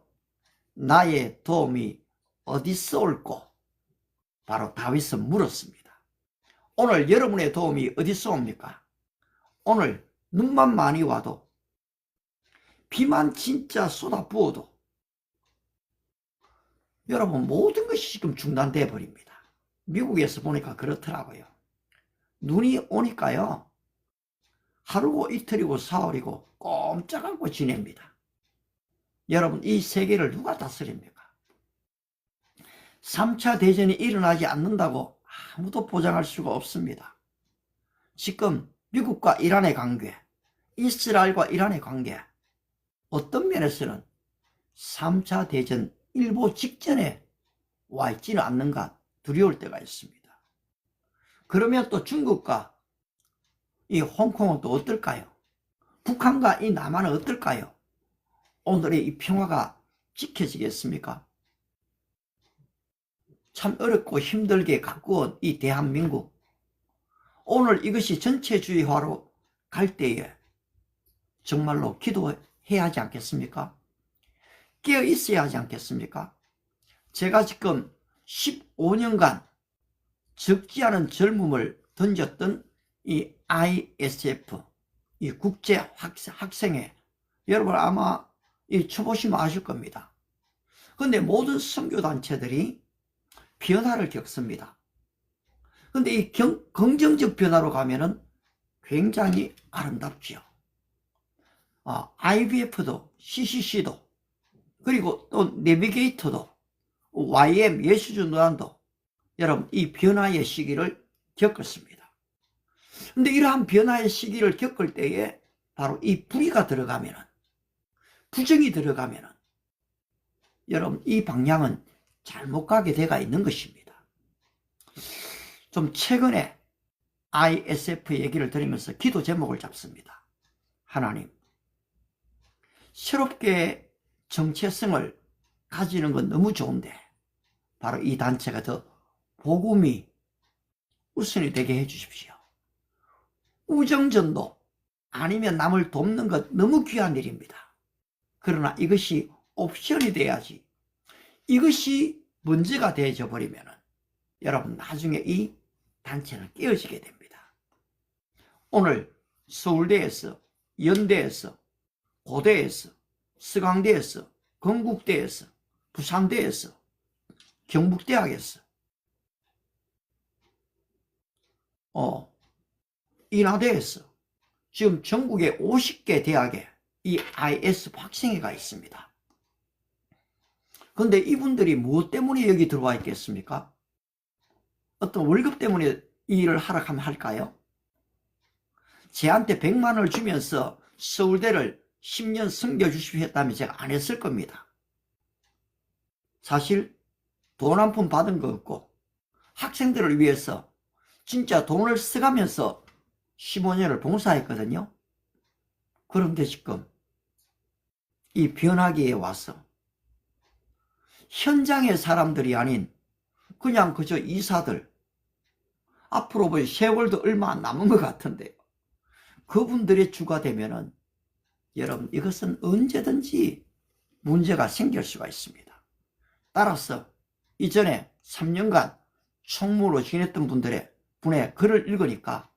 나의 도움이 어디서 올꼬? 바로 다윗은 물었습니다. 오늘 여러분의 도움이 어디서 옵니까? 오늘 눈만 많이 와도, 비만 진짜 쏟아 부어도 여러분 모든 것이 지금 중단돼 버립니다. 미국에서 보니까 그렇더라고요. 눈이 오니까요, 하루고 이틀이고 사흘이고 꼼짝 않고 지냅니다. 여러분, 이 세계를 누가 다스립니까? 3차 대전이 일어나지 않는다고 아무도 보장할 수가 없습니다. 지금 미국과 이란의 관계, 이스라엘과 이란의 관계, 어떤 면에서는 3차 대전 일보 직전에 와 있지는 않는가 두려울 때가 있습니다. 그러면 또 중국과 이 홍콩은 또 어떨까요? 북한과 이 남한은 어떨까요? 오늘의 이 평화가 지켜지겠습니까? 참 어렵고 힘들게 가꾸은 이 대한민국, 오늘 이것이 전체주의화로 갈 때에 정말로 기도해야 하지 않겠습니까? 깨어 있어야 하지 않겠습니까? 제가 지금 15년간 적지 않은 젊음을 던졌던 이 ISF, 이 국제 학생회, 여러분 아마 이 쳐보시면 아실 겁니다. 그런데 모든 선교단체들이 변화를 겪습니다. 그런데 이 긍정적 변화로 가면은 굉장히 아름답지요. IBF도, CCC도, 그리고 또 내비게이터도, YM 예수전도단도 여러분 이 변화의 시기를 겪었습니다. 그런데 이러한 변화의 시기를 겪을 때에 바로 이 불의가 들어가면은, 부정이 들어가면은 여러분 이 방향은 잘못 가게 돼가 있는 것입니다. 좀 최근에 ISF 얘기를 들으면서 기도 제목을 잡습니다. 하나님, 새롭게 정체성을 가지는 건 너무 좋은데 바로 이 단체가 더 복음이 우선이 되게 해주십시오. 우정전도 아니면 남을 돕는 것 너무 귀한 일입니다. 그러나 이것이 옵션이 돼야지, 이것이 문제가 되어져 버리면 여러분 나중에 이 단체는 깨어지게 됩니다. 오늘 서울대에서, 연대에서, 고대에서, 서강대에서, 건국대에서, 부산대에서, 경북대학에서, 인하대에서 지금 전국의 50개 대학에 이 IS 학생회가 있습니다. 근데 이분들이 무엇 때문에 여기 들어와 있겠습니까? 어떤 월급 때문에 이 일을 하라 하면 할까요? 제한테 100만 원을 주면서 서울대를 10년 섬겨주십시오 했다면 제가 안 했을 겁니다. 사실 돈 한 푼 받은 거 없고 학생들을 위해서 진짜 돈을 써가면서 15년을 봉사했거든요. 그런데 지금 이 변화기에 와서 현장의 사람들이 아닌 그냥 그저 이사들, 앞으로 뭐 세월도 얼마 안 남은 것 같은데요. 그분들의 주가 되면은 여러분 이것은 언제든지 문제가 생길 수가 있습니다. 따라서 이전에 3년간 총무로 지냈던 분의 글을 읽으니까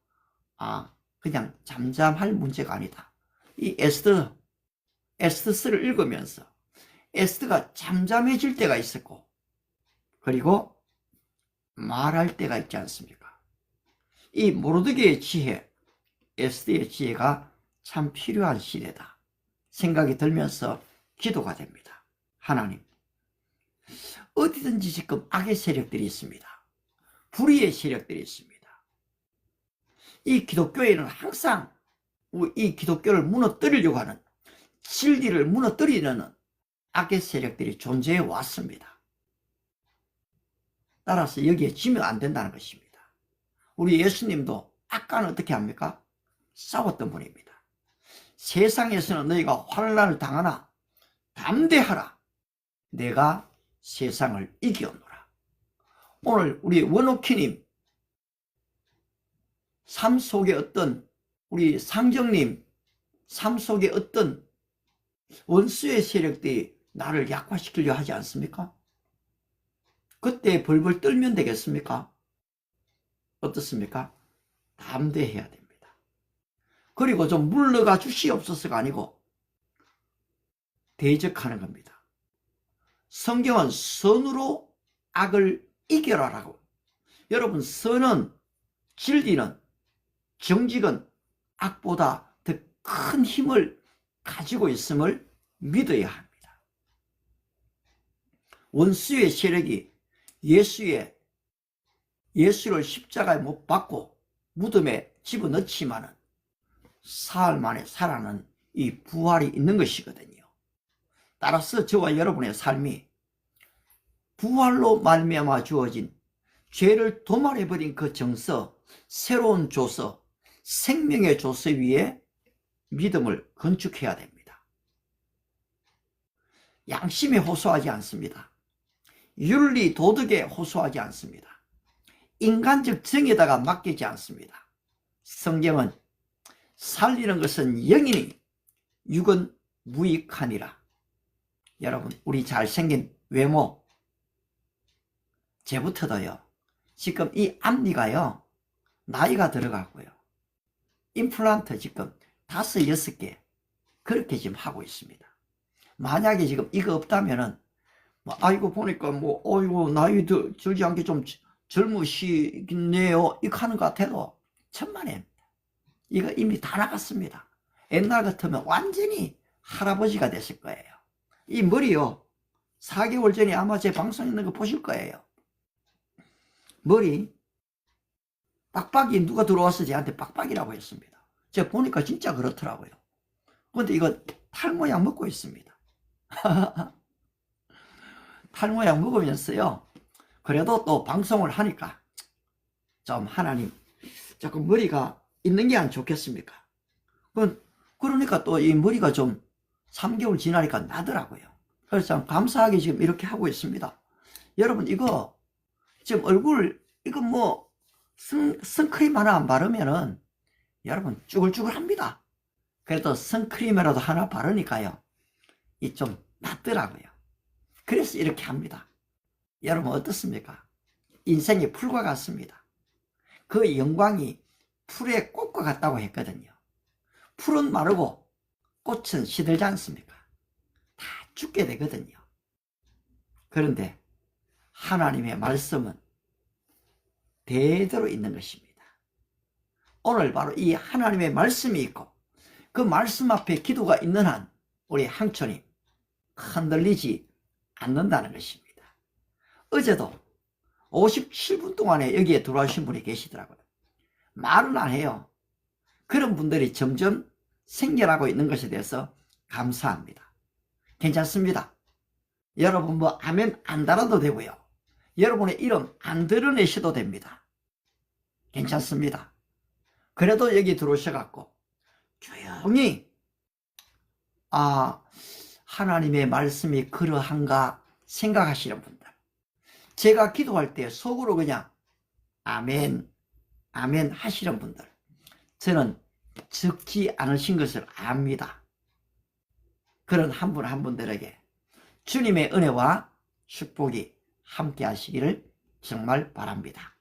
그냥 잠잠할 문제가 아니다. 이 에스더스를 읽으면서 에스더가 잠잠해질 때가 있었고 그리고 말할 때가 있지 않습니까? 이 모르드게의 지혜, 에스더의 지혜가 참 필요한 시대다 생각이 들면서 기도가 됩니다. 하나님, 어디든지 지금 악의 세력들이 있습니다. 불의의 세력들이 있습니다. 이 기독교에는 항상 이 기독교를 무너뜨리려고 하는, 진리를 무너뜨리는 악의 세력들이 존재해 왔습니다. 따라서 여기에 지면 안 된다는 것입니다. 우리 예수님도 아까는 어떻게 합니까? 싸웠던 분입니다. 세상에서는 너희가 환난을 당하나 담대하라. 내가 세상을 이겨노라. 오늘 우리 원오키님 삶 속에 어떤, 우리 상정님 삶 속에 어떤 원수의 세력들이 나를 약화시키려 하지 않습니까? 그때 벌벌 떨면 되겠습니까? 어떻습니까? 담대해야 됩니다. 그리고 좀 물러가 주시옵소서가 아니고 대적하는 겁니다. 성경은 선으로 악을 이겨라라고. 여러분, 선은, 진리는, 정직은 악보다 더 큰 힘을 가지고 있음을 믿어야 합니다. 원수의 세력이 예수를 십자가에 못 박고 무덤에 집어넣지만은 사흘 만에 살아나는 이 부활이 있는 것이거든요. 따라서 저와 여러분의 삶이 부활로 말미암아 주어진 죄를 도말해버린 그 정서, 새로운 조서, 생명의 조서 위에 믿음을 건축해야 됩니다. 양심에 호소하지 않습니다. 윤리, 도덕에 호소하지 않습니다. 인간적 정에다가 맡기지 않습니다. 성경은 살리는 것은 영이니 육은 무익하니라. 여러분, 우리 잘생긴 외모, 제부터도요, 지금 이 앞니가요, 나이가 들어가고요, 임플란트 지금 5, 6개 그렇게 지금 하고 있습니다. 만약에 지금 이거 없다면은 아이고 보니까 어이구 나이 들지 않게 좀 젊으시네요 이거 하는 것 같아도 천만에 이거 이미 다 나갔습니다. 옛날 같으면 완전히 할아버지가 됐을 거예요. 이 머리요, 4개월 전에 아마 제 방송 있는 거 보실 거예요. 머리 빡빡이 누가 들어와서 저한테 빡빡이라고 했습니다. 제가 보니까 진짜 그렇더라고요. 근데 이거 탈모약 먹고 있습니다. 탈모약 먹으면서요, 그래도 또 방송을 하니까 좀 하나님 자꾸 머리가 있는 게 안 좋겠습니까? 그러니까 또 이 머리가 좀 3개월 지나니까 나더라고요. 그래서 참 감사하게 지금 이렇게 하고 있습니다. 여러분, 이거 지금 얼굴 이거 선크림 하나 안 바르면은 여러분 쭈글쭈글 합니다. 그래도 선크림이라도 하나 바르니까요, 이 좀 낫더라고요. 그래서 이렇게 합니다. 여러분 어떻습니까? 인생이 풀과 같습니다. 그 영광이 풀의 꽃과 같다고 했거든요. 풀은 마르고 꽃은 시들지 않습니까? 다 죽게 되거든요. 그런데 하나님의 말씀은 대대로 있는 것입니다. 오늘 바로 이 하나님의 말씀이 있고 그 말씀 앞에 기도가 있는 한 우리 항초님 흔들리지 않는다는 것입니다. 어제도 57분 동안에 여기에 들어오신 분이 계시더라고요. 말은 안 해요. 그런 분들이 점점 생겨나고 있는 것에 대해서 감사합니다. 괜찮습니다. 여러분 뭐 아멘 안 달아도 되고요. 여러분의 이름 안 드러내셔도 됩니다. 괜찮습니다. 그래도 여기 들어오셔갖고 조용히 하나님의 말씀이 그러한가 생각하시는 분들, 제가 기도할 때 속으로 그냥 아멘 아멘 하시는 분들, 저는 적지 않으신 것을 압니다. 그런 한 분 한 분들에게 주님의 은혜와 축복이 함께 하시기를 정말 바랍니다.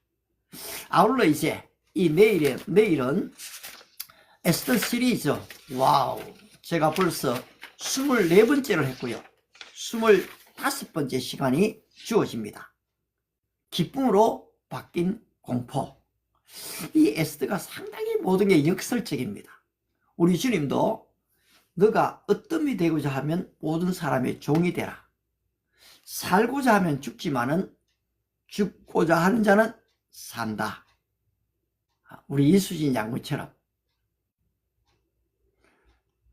아울러 이제 이 내일은 에스더 시리즈, 와우, 제가 벌써 24번째를 했고요. 25번째 시간이 주어집니다. 기쁨으로 바뀐 공포. 이 에스더가 상당히 모든 게 역설적입니다. 우리 주님도 너가 어떤 이 되고자 하면 모든 사람의 종이 되라. 살고자 하면 죽지만은 죽고자 하는 자는 산다. 우리 이수진 장군처럼.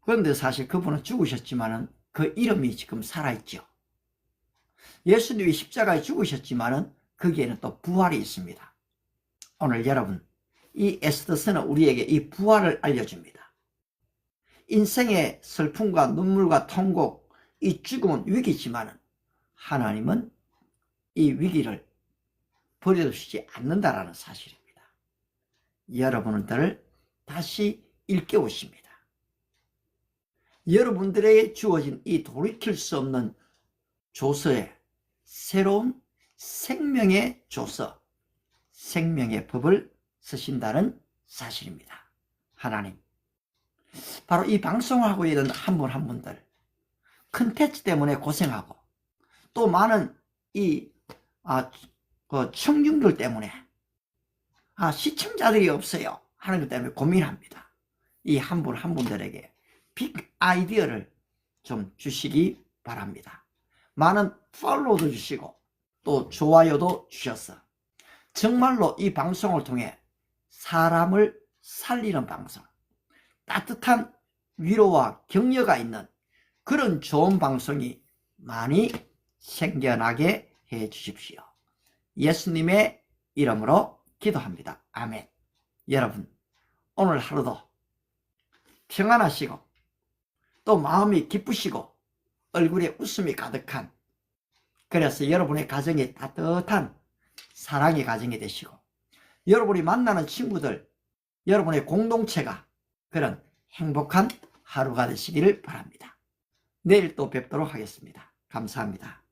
그런데 사실 그분은 죽으셨지만은 그 이름이 지금 살아있죠. 예수님이 십자가에 죽으셨지만은 거기에는 또 부활이 있습니다. 오늘 여러분, 이 에스더서는 우리에게 이 부활을 알려줍니다. 인생의 슬픔과 눈물과 통곡, 이 죽음은 위기지만은 하나님은 이 위기를 버려두시지 않는다라는 사실입니다. 여러분들을 다시 일깨우십니다. 여러분들에게 주어진 이 돌이킬 수 없는 조서에 새로운 생명의 조서, 생명의 법을 쓰신다는 사실입니다. 하나님, 바로 이 방송을 하고 있는 한 분 한 분들, 컨텐츠 때문에 고생하고 또 많은 이 청중들 때문에 시청자들이 없어요 하는 것 때문에 고민합니다. 이 한 분 한 분들에게 빅 아이디어를 좀 주시기 바랍니다. 많은 팔로우도 주시고 또 좋아요도 주셔서 정말로 이 방송을 통해 사람을 살리는 방송, 따뜻한 위로와 격려가 있는 그런 좋은 방송이 많이 생겨나게 해 주십시오. 예수님의 이름으로 기도합니다. 아멘. 여러분, 오늘 하루도 평안하시고 또 마음이 기쁘시고 얼굴에 웃음이 가득한, 그래서 여러분의 가정이 따뜻한 사랑의 가정이 되시고 여러분이 만나는 친구들, 여러분의 공동체가 그런 행복한 하루가 되시기를 바랍니다. 내일 또 뵙도록 하겠습니다. 감사합니다.